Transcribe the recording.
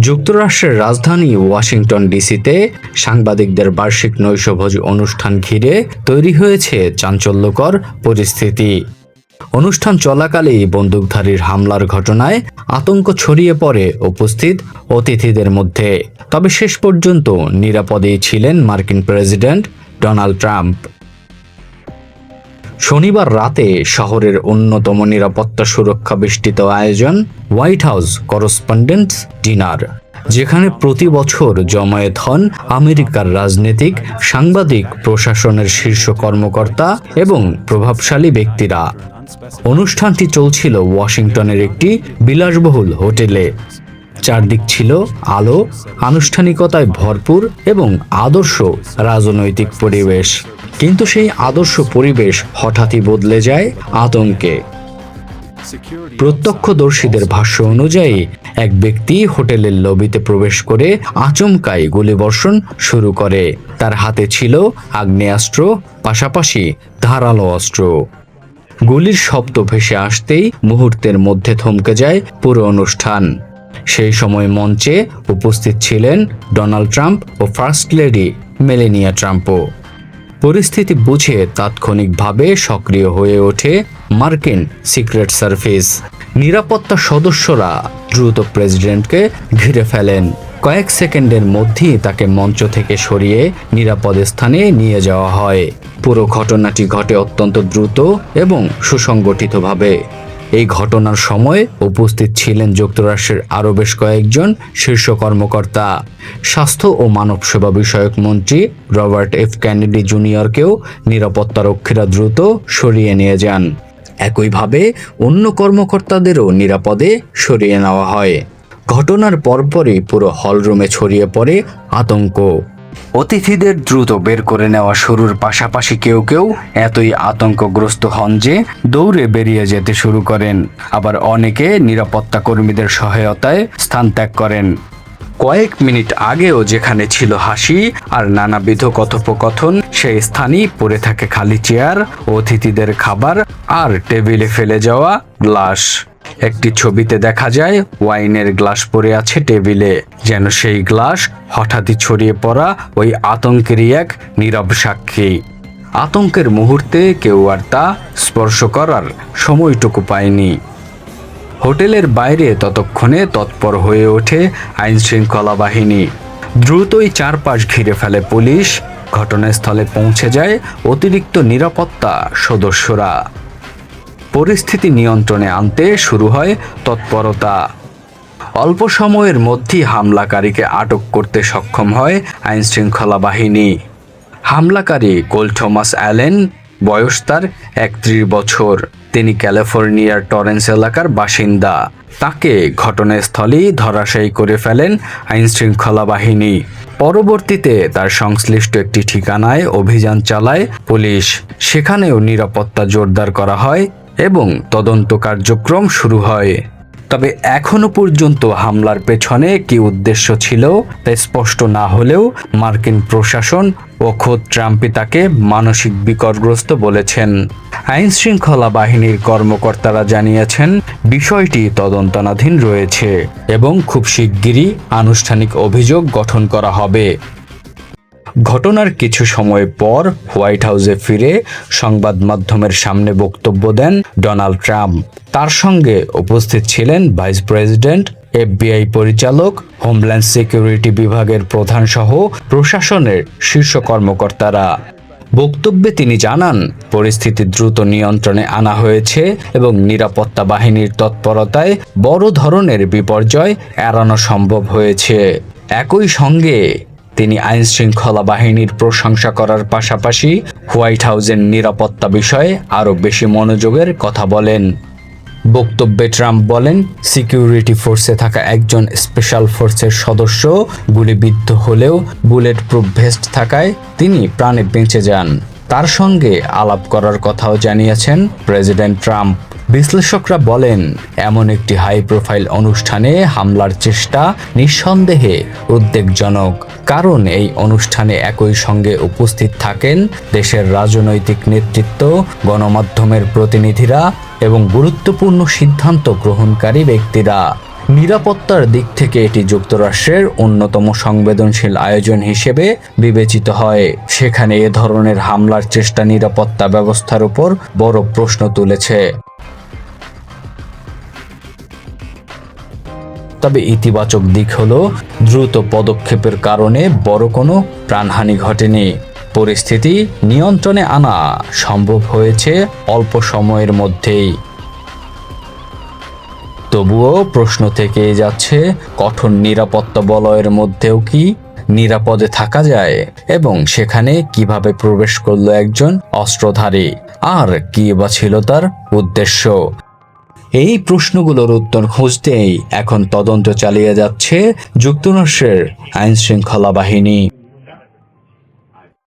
যুক্তরাষ্ট্রের রাজধানী ওয়াশিংটন ডিসিতে সাংবাদিকদের বার্ষিক নৈশভোজ অনুষ্ঠান ঘিরে তৈরি হয়েছে চাঞ্চল্যকর পরিস্থিতি। অনুষ্ঠান চলাকালেই বন্দুকধারীর হামলার ঘটনায় আতঙ্ক ছড়িয়ে পড়ে উপস্থিত অতিথিদের মধ্যে। তবে শেষ পর্যন্ত নিরাপদেই ছিলেন মার্কিন প্রেসিডেন্ট ডোনাল্ড ট্রাম্প। শনিবার রাতে শহরের অন্যতম নিরাপত্তা সুরক্ষা বেষ্টিত আয়োজন হোয়াইট হাউস করেসপন্ডেন্টস ডিনার, যেখানে প্রতি বছর জমায়েত হন আমেরিকার রাজনীতিক, সাংবাদিক, প্রশাসনের শীর্ষ কর্মকর্তা এবং প্রভাবশালী ব্যক্তিরা। অনুষ্ঠানটি চলছিল ওয়াশিংটনের একটি বিলাসবহুল হোটেলে। চারদিক ছিল আলো, আনুষ্ঠানিকতায় ভরপুর এবং আদর্শ রাজনৈতিক পরিবেশ। কিন্তু সেই আদর্শ পরিবেশ হঠাৎই বদলে যায় আতঙ্কে। প্রত্যক্ষদর্শীদের ভাষ্য অনুযায়ী এক ব্যক্তি হোটেলের লবিতে প্রবেশ করে আচমকাই গুলিবর্ষণ শুরু করে। তার হাতে ছিল আগ্নেয়াস্ত্র, পাশাপাশি ধারালো অস্ত্র। গুলির শব্দ ভেসে আসতেই মুহূর্তের মধ্যে থমকে যায় পুরো অনুষ্ঠান। সেই সময় মঞ্চে উপস্থিত ছিলেন ডোনাল্ড ট্রাম্প ও ফার্স্ট লেডি মেলানিয়া ট্রাম্পও। পরিস্থিতি বুঝে তাৎক্ষণিকভাবে সক্রিয় হয়ে ওঠে মার্কিন সিক্রেট সার্ভিস। নিরাপত্তা সদস্যরা দ্রুত প্রেসিডেন্টকে ঘিরে ফেলেন। কয়েক সেকেন্ডের মধ্যেই তাকে মঞ্চ থেকে সরিয়ে নিরাপদ স্থানে নিয়ে যাওয়া হয়। পুরো ঘটনাটি ঘটে অত্যন্ত দ্রুত এবং সুসংগঠিতভাবে। এই ঘটনার সময় উপস্থিত ছিলেন যুক্তরাষ্ট্রের আরও বেশ কয়েকজন শীর্ষ কর্মকর্তা। স্বাস্থ্য ও মানব সেবা বিষয়ক মন্ত্রী রবার্ট এফ কেনেডি জুনিয়রকেও নিরাপত্তারক্ষীরা দ্রুত সরিয়ে নিয়ে যান। একইভাবে অন্য কর্মকর্তাদেরও নিরাপদে সরিয়ে নেওয়া হয়। ঘটনার পরপরই পুরো হলরুমে ছড়িয়ে পড়ে আতঙ্ক। অতিথিদের দ্রুত বের করে নেওয়া শুরুর পাশাপাশি কেউ কেউ এতই আতঙ্কগ্রস্ত হন যে দৌড়ে বেরিয়ে যেতে শুরু করেন। আবার অনেকে নিরাপত্তা কর্মীদের সহায়তায় স্থান ত্যাগ করেন। কয়েক মিনিট আগেও যেখানে ছিল হাসি আর নানাবিধ কথোপকথন, সেই স্থানেই পড়ে থাকে খালি চেয়ার, অতিথিদের খাবার আর টেবিলে ফেলে যাওয়া গ্লাস। একটি ছবিতে দেখা যায় ওয়াইনের গ্লাস পড়ে আছে টেবিলে, যেন সেই গ্লাস হঠাৎই ছড়িয়ে পড়া ওই আতঙ্কেরই এক নীরব সাক্ষী। আতঙ্কের মুহূর্তে কেউ আর তা স্পর্শ করার সময়টুকু পায়নি। হোটেলের বাইরে ততক্ষণে তৎপর হয়ে ওঠে আইন শৃঙ্খলা বাহিনী। দ্রুতই চারপাশ ঘিরে ফেলে পুলিশ। ঘটনাস্থলে পৌঁছে যায় অতিরিক্ত নিরাপত্তা সদস্যরা। পরিস্থিতি নিয়ন্ত্রণে আনতে শুরু হয় তৎপরতা। অল্প সময়ের মধ্যেই হামলাকারীকে আটক করতে সক্ষম হয় আইন শৃঙ্খলা বাহিনী। হামলাকারী কোল থমাস অ্যালেন, বয়স তার 31 বছর। তিনি ক্যালিফোর্নিয়ার টরেন্স এলাকার বাসিন্দা। তাকে ঘটনাস্থলেই ধরাশায়ী করে ফেলেন আইন শৃঙ্খলা বাহিনী। পরবর্তীতে তার সংশ্লিষ্ট একটি ঠিকানায় অভিযান চালায় পুলিশ। সেখানেও নিরাপত্তা জোরদার করা হয় এবং তদন্ত কার্যক্রম শুরু হয়। তবে এখনো পর্যন্ত হামলার পেছনে কি উদ্দেশ্য ছিল তা স্পষ্ট না হলেও মার্কিন প্রশাসন ও খোদ ট্রাম্পই তাকে মানসিক বিকারগ্রস্ত বলেছেন। আইন শৃঙ্খলা বাহিনীর কর্মকর্তারা জানিয়েছেন বিষয়টি তদন্তাধীন রয়েছে এবং খুব শিগগিরই আনুষ্ঠানিক অভিযোগ গঠন করা হবে। ঘটনার কিছু সময় পর হোয়াইট হাউসে ফিরে সংবাদ মাধ্যমের সামনে বক্তব্য দেন ডোনাল্ড ট্রাম্প। তার সঙ্গে উপস্থিত ছিলেন ভাইস প্রেসিডেন্ট, FBI পরিচালক, হোমল্যান্ড সিকিউরিটি বিভাগের প্রধান সহ প্রশাসনের শীর্ষ কর্মকর্তারা। বক্তব্যে তিনি জানান পরিস্থিতি দ্রুত নিয়ন্ত্রণে আনা হয়েছে এবং নিরাপত্তা বাহিনীর তৎপরতায় বড় ধরনের বিপর্যয় এড়ানো সম্ভব হয়েছে। একই সঙ্গে তিনি আইন শৃঙ্খলা বাহিনীর প্রশংসা করার পাশাপাশি হোয়াইট হাউসের নিরাপত্তা বিষয়ে আরও বেশি মনোযোগের কথা বলেন। বক্তব্যে ট্রাম্প বলেন, সিকিউরিটি ফোর্সে থাকা একজন স্পেশাল ফোর্সের সদস্য গুলিবিদ্ধ হলেও বুলেট প্রুফ ভেস্ট থাকায় তিনি প্রাণে বেঁচে যান। তার সঙ্গে আলাপ করার কথাও জানিয়েছেন প্রেসিডেন্ট ট্রাম্প। বিশ্লেষকরা বলেন, এমন একটি হাই প্রোফাইল অনুষ্ঠানে হামলার চেষ্টা নিঃসন্দেহে উদ্বেগজনক, কারণ এই অনুষ্ঠানে একই সঙ্গে উপস্থিত থাকেন দেশের রাজনৈতিক নেতৃত্ব, গণমাধ্যমের প্রতিনিধিরা এবং গুরুত্বপূর্ণ সিদ্ধান্ত গ্রহণকারী ব্যক্তিরা। নিরাপত্তার দিক থেকে এটি যুক্তরাষ্ট্রের অন্যতম সংবেদনশীল আয়োজন হিসেবে বিবেচিত হয়। সেখানে এ ধরনের হামলার চেষ্টা নিরাপত্তা ব্যবস্থার উপর বড় প্রশ্ন তুলেছে। তবে ইতিবাচক দিক হলো দ্রুত পদক্ষেপের কারণে বড় কোনো প্রাণহানি ঘটেনি। পরিস্থিতি নিয়ন্ত্রণে আনা সম্ভব হয়েছে অল্প সময়ের মধ্যেই। তবুও প্রশ্ন থেকেই যাচ্ছে, কঠোর নিরাপত্তা বলয়ের মধ্যেও কি নিরাপদে থাকা যায়, এবং সেখানে কিভাবে প্রবেশ করলো একজন অস্ত্রধারী, আর কি বা ছিল তার উদ্দেশ্য? এই প্রশ্নগুলোর উত্তর খুঁজতেই এখন তদন্ত চালিয়ে যাচ্ছে যুক্তরাষ্ট্রের আইনশৃঙ্খলা বাহিনী।